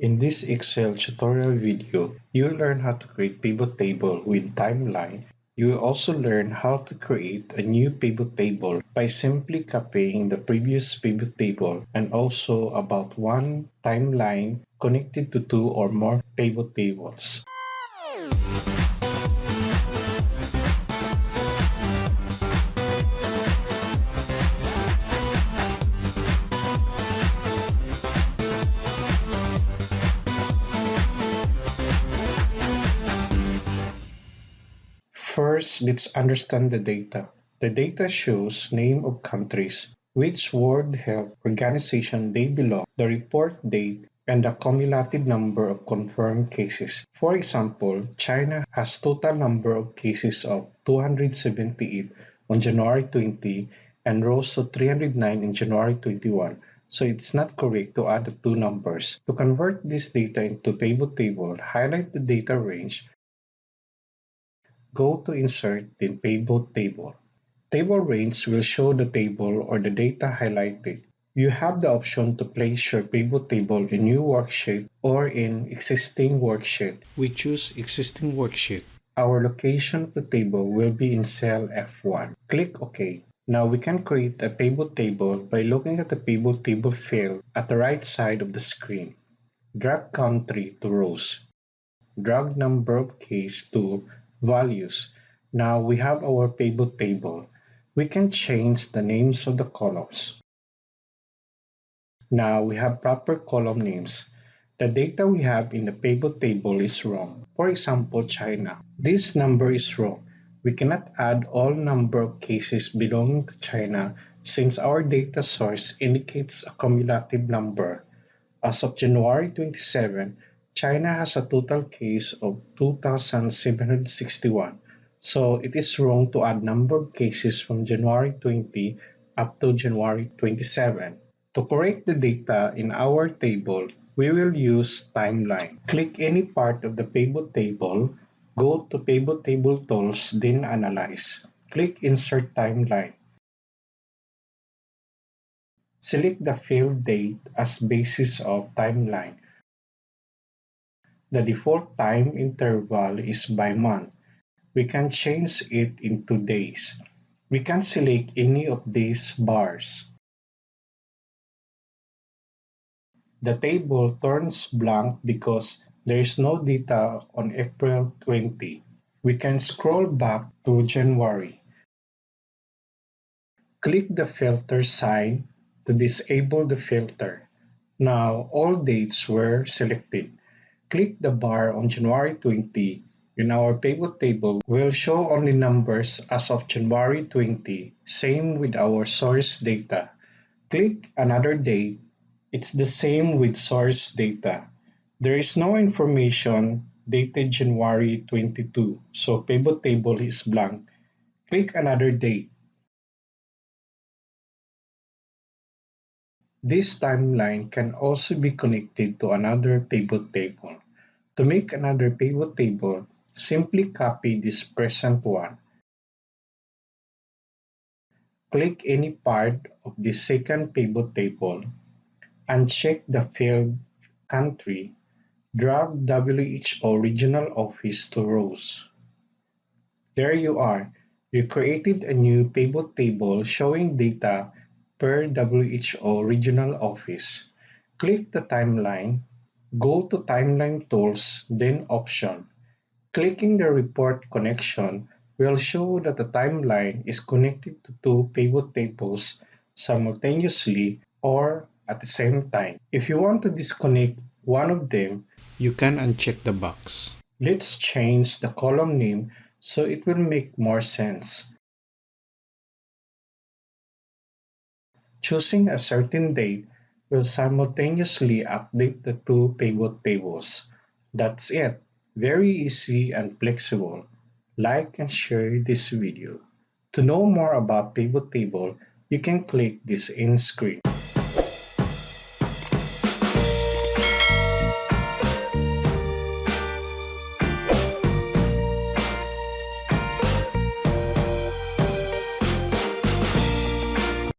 In this Excel tutorial video, you will learn how to create pivot table with timeline. You will also learn how to create a new pivot table by simply copying the previous pivot table, and also about one timeline connected to two or more pivot tables. First, let's understand the data. The data shows name of countries, which World Health Organization they belong, the report date, and the cumulative number of confirmed cases. For example, China has total number of cases of 278 on January 20 and rose to 309 in January 21. So it's not correct to add the two numbers. To convert this data into pivot table, highlight the data range. Go to Insert, then Pivot Table. Table range will show the table or the data highlighted. You have the option to place your pivot table in new worksheet or in existing worksheet. We choose existing worksheet. Our location of the table will be in cell F1. Click OK. Now we can create a pivot table by looking at the pivot table field at the right side of the screen. Drag country to rows. Drag number of case to values. Now we have our pivot table. We can change the names of the columns. Now we have proper column names. The data we have in the pivot table is wrong. For example, China. This number is wrong. We cannot add all number of cases belonging to China since our data source indicates a cumulative number. As of January 27, China has a total case of 2,761, so it is wrong to add number of cases from January 20 up to January 27. To correct the data in our table, we will use timeline. Click any part of the pivot table, go to Pivot Table Tools, then Analyze. Click Insert Timeline. Select the field date as basis of timeline. The default time interval is by month. We can change it into days. We can select any of these bars. The table turns blank because there is no data on April 20. We can scroll back to January. Click the filter sign to disable the filter. Now all dates were selected. Click the bar on January 20 and our pivot table will show only numbers as of January 20, same with our source data. Click another date. It's the same with source data. There is no information dated January 22, so pivot table is blank. Click another date. This timeline can also be connected to another pivot table. To make another pivot table, simply copy this present one. Click any part of the second pivot table, uncheck the field country, drag WHO regional office to rows. There you are. You created a new pivot table showing data per WHO regional office. Click the timeline. Go to Timeline Tools, then Option. Clicking the Report Connection will show that the timeline is connected to two pivot tables simultaneously or at the same time. If you want to disconnect one of them, you can uncheck the box. Let's change the column name so it will make more sense. Choosing a certain date will simultaneously update the two pivot tables. That's it. Very easy and flexible. Like and share this video. To know more about pivot table, you can click this end screen.